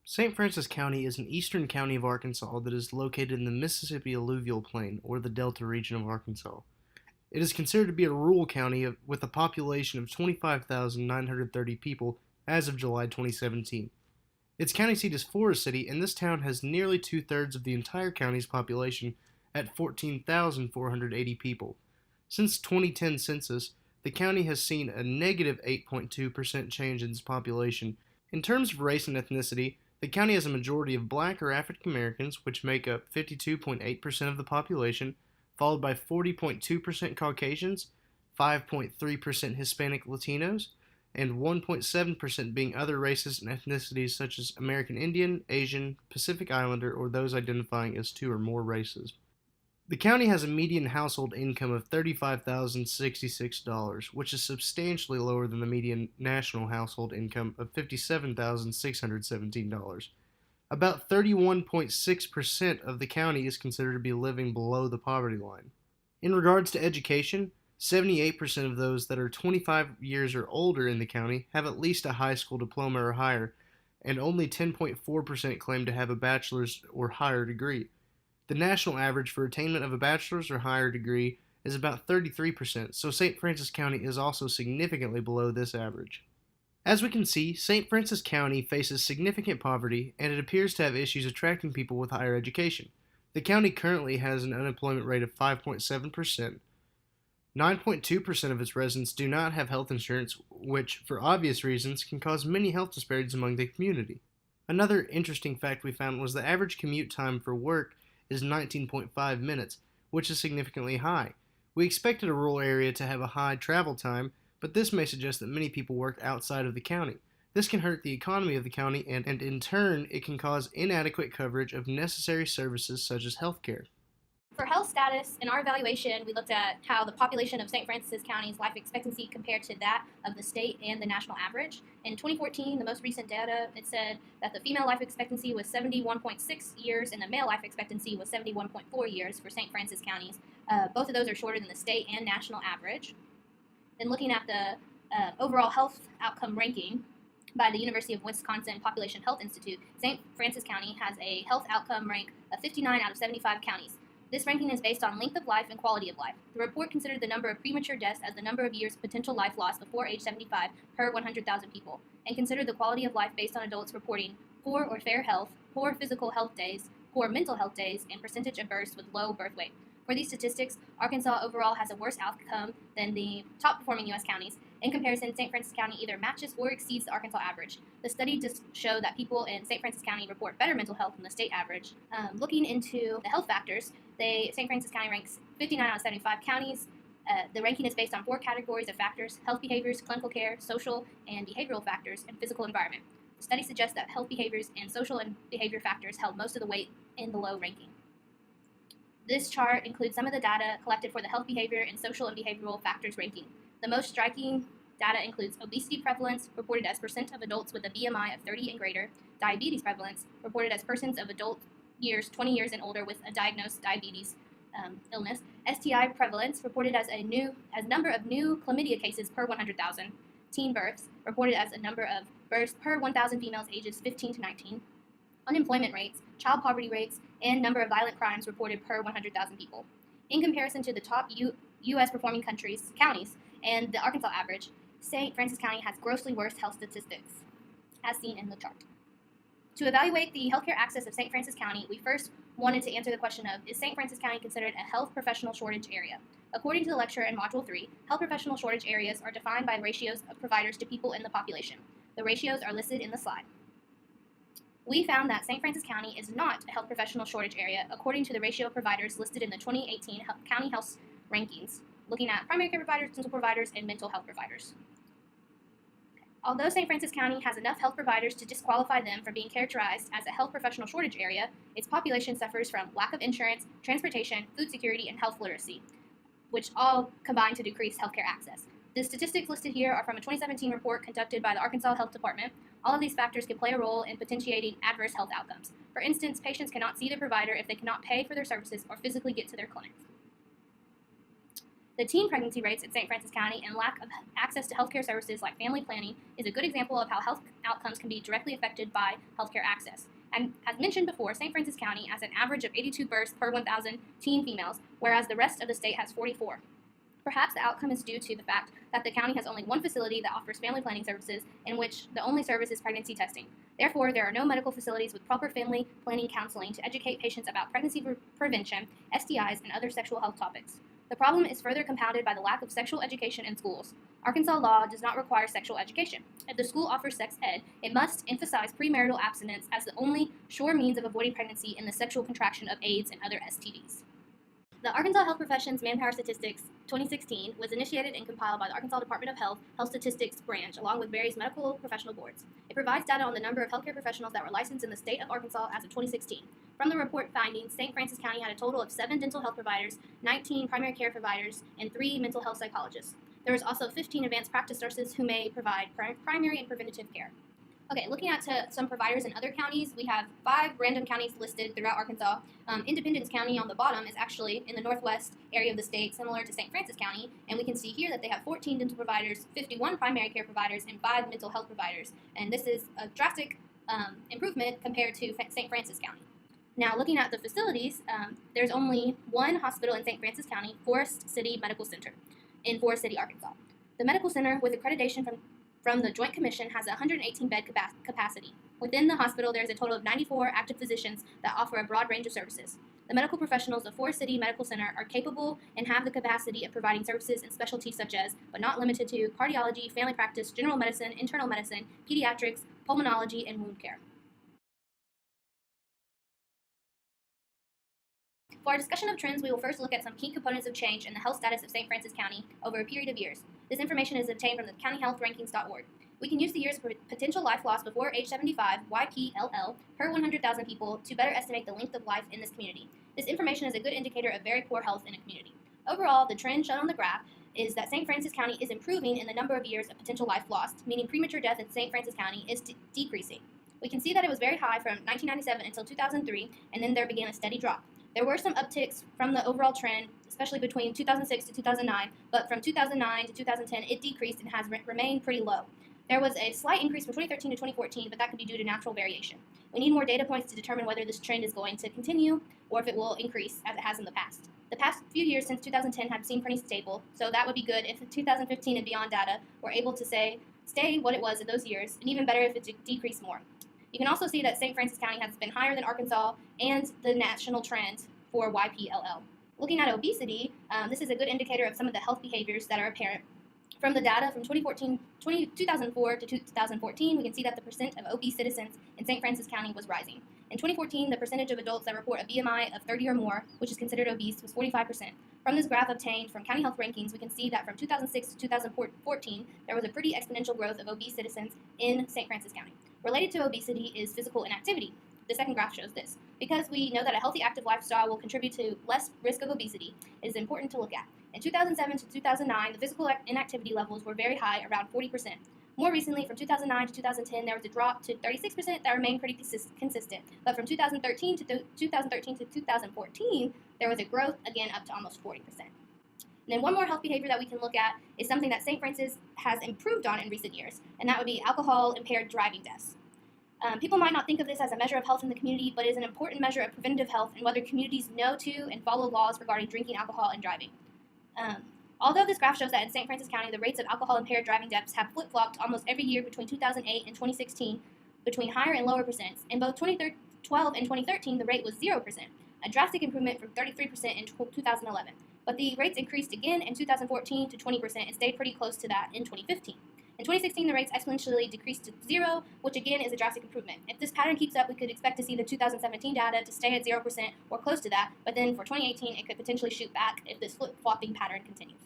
St. Francis County is an eastern county of Arkansas that is located in the Mississippi Alluvial Plain, or the Delta region of Arkansas. It is considered to be a rural county with a population of 25,930 people as of July 2017. Its county seat is Forest City, and this town has nearly two-thirds of the entire county's population at 14,480 people. Since 2010 census, the county has seen a negative 8.2% change in its population. In terms of race and ethnicity, the county has a majority of black or African Americans, which make up 52.8% of the population, followed by 40.2% Caucasians, 5.3% Hispanic Latinos, and 1.7% being other races and ethnicities such as American Indian, Asian, Pacific Islander, or those identifying as two or more races. The county has a median household income of $35,066, which is substantially lower than the median national household income of $57,617. About 31.6% of the county is considered to be living below the poverty line. In regards to education, 78% of those that are 25 years or older in the county have at least a high school diploma or higher, and only 10.4% claim to have a bachelor's or higher degree. The national average for attainment of a bachelor's or higher degree is about 33%, so St. Francis County is also significantly below this average. As we can see, St. Francis County faces significant poverty, and it appears to have issues attracting people with higher education. The county currently has an unemployment rate of 5.7%. 9.2% of its residents do not have health insurance, which, for obvious reasons, can cause many health disparities among the community. Another interesting fact we found was the average commute time for work is 19.5 minutes, which is significantly high. We expected a rural area to have a high travel time, but this may suggest that many people work outside of the county. This can hurt the economy of the county, and in turn, it can cause inadequate coverage of necessary services such as healthcare. For health status, in our evaluation, we looked at how the population of St. Francis County's life expectancy compared to that of the state and the national average. In 2014, the most recent data, it said that the female life expectancy was 71.6 years and the male life expectancy was 71.4 years for St. Francis counties. Both of those are shorter than the state and national average. Then looking at the overall health outcome ranking by the University of Wisconsin Population Health Institute, St. Francis County has a health outcome rank of 59 out of 75 counties. This ranking is based on length of life and quality of life. The report considered the number of premature deaths as the number of years potential life loss before age 75 per 100,000 people, and considered the quality of life based on adults reporting poor or fair health, poor physical health days, poor mental health days, and percentage of births with low birth weight. For these statistics, Arkansas overall has a worse outcome than the top-performing U.S. counties. In comparison, St. Francis County either matches or exceeds the Arkansas average. The study just showed that people in St. Francis County report better mental health than the state average. Looking into the health factors, St. Francis County ranks 59 out of 75 counties. The ranking is based on 4 categories of factors: health behaviors, clinical care, social and behavioral factors, and physical environment. The study suggests that health behaviors and social and behavior factors held most of the weight in the low ranking. This chart includes some of the data collected for the health behavior and social and behavioral factors ranking. The most striking data includes obesity prevalence, reported as percent of adults with a BMI of 30 and greater, diabetes prevalence, reported as persons of adult years 20 years and older with a diagnosed diabetes illness, STI prevalence, reported as number of new chlamydia cases per 100,000, teen births, reported as a number of births per 1,000 females ages 15 to 19, unemployment rates, child poverty rates, and number of violent crimes reported per 100,000 people. In comparison to the top U.S. performing counties, and the Arkansas average, St. Francis County has grossly worse health statistics, as seen in the chart. To evaluate the healthcare access of St. Francis County, we first wanted to answer the question of, is St. Francis County considered a health professional shortage area? According to the lecture in Module 3, health professional shortage areas are defined by ratios of providers to people in the population. The ratios are listed in the slide. We found that St. Francis County is not a health professional shortage area according to the ratio of providers listed in the 2018 County Health Rankings, looking at primary care providers, dental providers, and mental health providers. Although St. Francis County has enough health providers to disqualify them from being characterized as a health professional shortage area, its population suffers from lack of insurance, transportation, food security, and health literacy, which all combine to decrease healthcare access. The statistics listed here are from a 2017 report conducted by the Arkansas Health Department. All of these factors can play a role in potentiating adverse health outcomes. For instance, patients cannot see their provider if they cannot pay for their services or physically get to their clinics. The teen pregnancy rates in St. Francis County and lack of access to healthcare services like family planning is a good example of how health outcomes can be directly affected by healthcare access. And as mentioned before, St. Francis County has an average of 82 births per 1,000 teen females, whereas the rest of the state has 44. Perhaps the outcome is due to the fact that the county has only one facility that offers family planning services, in which the only service is pregnancy testing. Therefore, there are no medical facilities with proper family planning counseling to educate patients about pregnancy prevention, STIs, and other sexual health topics. The problem is further compounded by the lack of sexual education in schools. Arkansas law does not require sexual education. If the school offers sex ed, it must emphasize premarital abstinence as the only sure means of avoiding pregnancy and the sexual contraction of AIDS and other STDs. The Arkansas Health Professions Manpower Statistics 2016 was initiated and compiled by the Arkansas Department of Health Statistics Branch, along with various medical professional boards. It provides data on the number of healthcare professionals that were licensed in the state of Arkansas as of 2016. From the report findings, St. Francis County had a total of 7 dental health providers, 19 primary care providers, and 3 mental health psychologists. There was also 15 advanced practice nurses who may provide primary and preventative care. Okay, looking at some providers in other counties, we have 5 random counties listed throughout Arkansas. Independence County on the bottom is actually in the northwest area of the state, similar to St. Francis County, and we can see here that they have 14 dental providers, 51 primary care providers, and 5 mental health providers. And this is a drastic improvement compared to St. Francis County. Now, looking at the facilities, there's only one hospital in St. Francis County, Forest City Medical Center, in Forest City, Arkansas. The medical center, with accreditation from the Joint Commission, has a 118-bed capacity. Within the hospital, there is a total of 94 active physicians that offer a broad range of services. The medical professionals of Forest City Medical Center are capable and have the capacity of providing services in specialties such as, but not limited to, cardiology, family practice, general medicine, internal medicine, pediatrics, pulmonology, and wound care. For our discussion of trends, we will first look at some key components of change in the health status of St. Francis County over a period of years. This information is obtained from the countyhealthrankings.org. We can use the years for potential life loss before age 75, YPLL, per 100,000 people to better estimate the length of life in this community. This information is a good indicator of very poor health in a community. Overall, the trend shown on the graph is that St. Francis County is improving in the number of years of potential life lost, meaning premature death in St. Francis County is decreasing. We can see that it was very high from 1997 until 2003, and then there began a steady drop. There were some upticks from the overall trend, especially between 2006 to 2009, but from 2009 to 2010, it decreased and has remained pretty low. There was a slight increase from 2013 to 2014, but that could be due to natural variation. We need more data points to determine whether this trend is going to continue or if it will increase as it has in the past. The past few years since 2010 have seemed pretty stable, so that would be good if the 2015 and beyond data were able to stay what it was in those years, and even better if it decreased more. You can also see that St. Francis County has been higher than Arkansas and the national trend for YPLL. Looking at obesity, this is a good indicator of some of the health behaviors that are apparent. From the data from 2004 to 2014, we can see that the percent of obese citizens in St. Francis County was rising. In 2014, the percentage of adults that report a BMI of 30 or more, which is considered obese, was 45%. From this graph obtained from County Health Rankings, we can see that from 2006 to 2014, there was a pretty exponential growth of obese citizens in St. Francis County. Related to obesity is physical inactivity. The second graph shows this. Because we know that a healthy active lifestyle will contribute to less risk of obesity, it is important to look at. In 2007 to 2009, the physical inactivity levels were very high, around 40%. More recently, from 2009 to 2010, there was a drop to 36% that remained pretty consistent. But from 2013 to 2014, there was a growth, again, up to almost 40%. And then one more health behavior that we can look at is something that St. Francis has improved on in recent years, and that would be alcohol-impaired driving deaths. People might not think of this as a measure of health in the community, but it is an important measure of preventative health and whether communities know to and follow laws regarding drinking alcohol and driving. Although this graph shows that in St. Francis County, the rates of alcohol-impaired driving deaths have flip-flopped almost every year between 2008 and 2016, between higher and lower percents. In both 2012 and 2013, the rate was 0%, a drastic improvement from 33% in 2011. But the rates increased again in 2014 to 20% and stayed pretty close to that in 2015. In 2016, the rates exponentially decreased to 0, which again is a drastic improvement. If this pattern keeps up, we could expect to see the 2017 data to stay at 0% or close to that, but then for 2018, it could potentially shoot back if this flip-flopping pattern continues.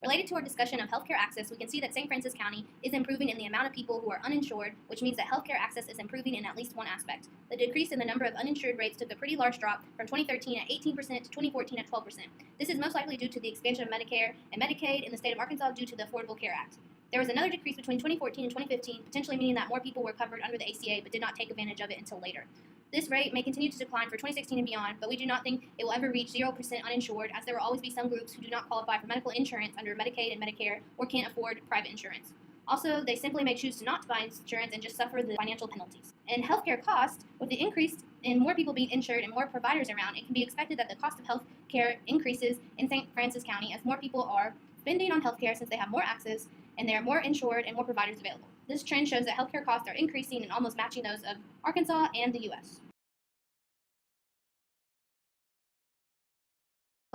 Related to our discussion of healthcare access, we can see that St. Francis County is improving in the amount of people who are uninsured, which means that healthcare access is improving in at least one aspect. The decrease in the number of uninsured rates took a pretty large drop from 2013 at 18% to 2014 at 12%. This is most likely due to the expansion of Medicare and Medicaid in the state of Arkansas due to the Affordable Care Act. There was another decrease between 2014 and 2015, potentially meaning that more people were covered under the ACA but did not take advantage of it until later. This rate may continue to decline for 2016 and beyond, but we do not think it will ever reach 0% uninsured, as there will always be some groups who do not qualify for medical insurance under Medicaid and Medicare or can't afford private insurance. Also, they simply may choose to not buy insurance and just suffer the financial penalties. In healthcare costs, with the increase in more people being insured and more providers around, it can be expected that the cost of healthcare increases in St. Francis County as more people are spending on healthcare since they have more access and they are more insured and more providers available. This trend shows that healthcare costs are increasing and almost matching those of Arkansas and the U.S.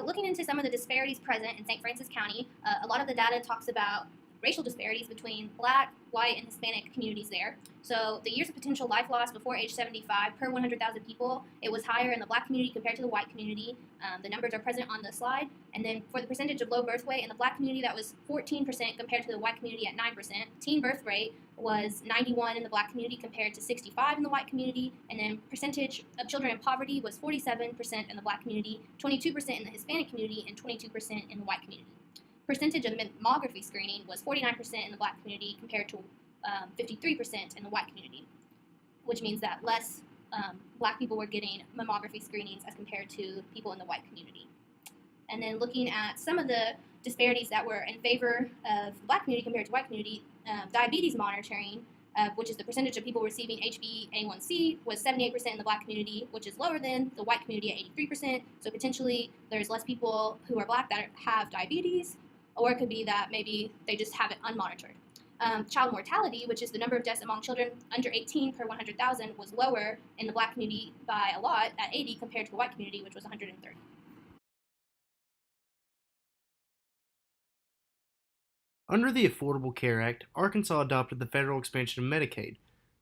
Looking into some of the disparities present in St. Francis County, a lot of the data talks about racial disparities between Black, white, and Hispanic communities there. So the years of potential life loss before age 75 per 100,000 people, it was higher in the Black community compared to the white community. The numbers are present on the slide. And then for the percentage of low birth weight in the Black community, that was 14% compared to the white community at 9%. Teen birth rate was 91 in the Black community compared to 65 in the white community. And then percentage of children in poverty was 47% in the Black community, 22% in the Hispanic community, and 22% in the white community. Percentage of mammography screening was 49% in the Black community compared to 53% in the white community, which means that less Black people were getting mammography screenings as compared to people in the white community. And then looking at some of the disparities that were in favor of the Black community compared to white community, diabetes monitoring, which is the percentage of people receiving HbA1c, was 78% in the Black community, which is lower than the white community at 83%. So potentially there's less people who are Black that have diabetes, or it could be that maybe they just have it unmonitored. Child mortality, which is the number of deaths among children under 18 per 100,000, was lower in the Black community by a lot at 80 compared to the white community, which was 130. Under the Affordable Care Act, Arkansas adopted the federal expansion of Medicaid.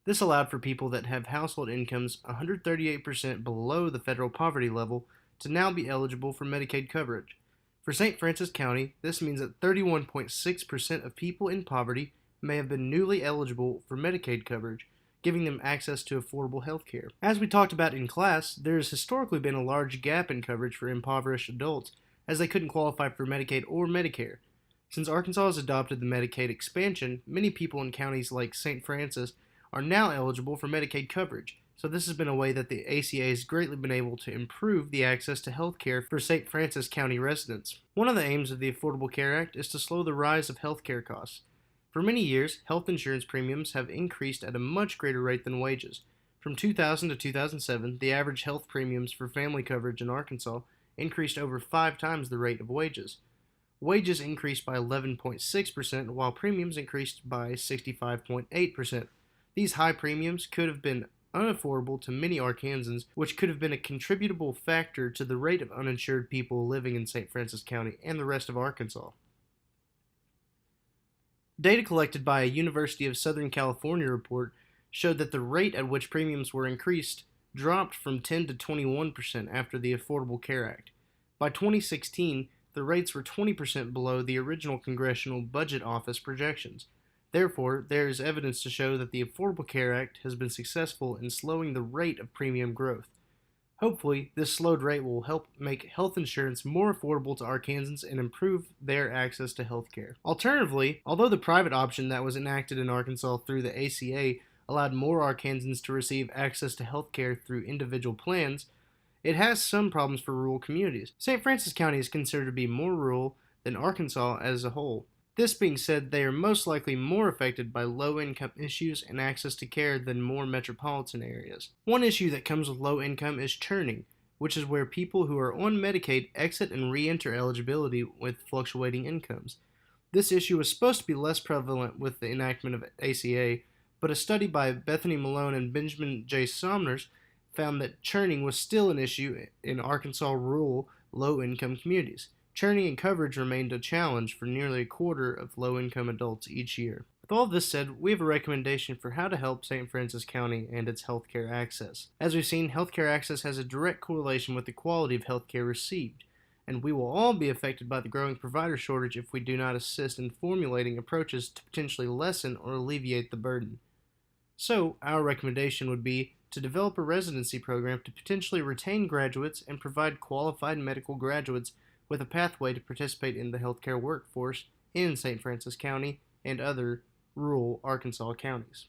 This allowed for people that have household incomes 138% below the federal poverty level to now be eligible for Medicaid coverage. For St. Francis County, this means that 31.6% of people in poverty may have been newly eligible for Medicaid coverage, giving them access to affordable health care. As we talked about in class, there has historically been a large gap in coverage for impoverished adults, as they couldn't qualify for Medicaid or Medicare. Since Arkansas has adopted the Medicaid expansion, many people in counties like St. Francis are now eligible for Medicaid coverage. So this has been a way that the ACA has greatly been able to improve the access to health care for St. Francis County residents. One of the aims of the Affordable Care Act is to slow the rise of health care costs. For many years, health insurance premiums have increased at a much greater rate than wages. From 2000 to 2007, the average health premiums for family coverage in Arkansas increased over 5 times the rate of wages. Wages increased by 11.6%, while premiums increased by 65.8%. These high premiums could have been unaffordable to many Arkansans, which could have been a contributable factor to the rate of uninsured people living in St. Francis County and the rest of Arkansas. Data collected by a University of Southern California report showed that the rate at which premiums were increased dropped from 10 to 21% after the Affordable Care Act. By 2016, the rates were 20% below the original Congressional Budget Office projections. Therefore, there is evidence to show that the Affordable Care Act has been successful in slowing the rate of premium growth. Hopefully, this slowed rate will help make health insurance more affordable to Arkansans and improve their access to health care. Alternatively, although the private option that was enacted in Arkansas through the ACA allowed more Arkansans to receive access to health care through individual plans, it has some problems for rural communities. St. Francis County is considered to be more rural than Arkansas as a whole. This being said, they are most likely more affected by low-income issues and access to care than more metropolitan areas. One issue that comes with low income is churning, which is where people who are on Medicaid exit and re-enter eligibility with fluctuating incomes. This issue was supposed to be less prevalent with the enactment of ACA, but a study by Bethany Malone and Benjamin J. Somers found that churning was still an issue in Arkansas rural low-income communities. Churning and coverage remained a challenge for nearly a quarter of low-income adults each year. With all this said, we have a recommendation for how to help St. Francis County and its healthcare access. As we've seen, healthcare access has a direct correlation with the quality of healthcare received, and we will all be affected by the growing provider shortage if we do not assist in formulating approaches to potentially lessen or alleviate the burden. So, our recommendation would be to develop a residency program to potentially retain graduates and provide qualified medical graduates with a pathway to participate in the healthcare workforce in St. Francis County and other rural Arkansas counties.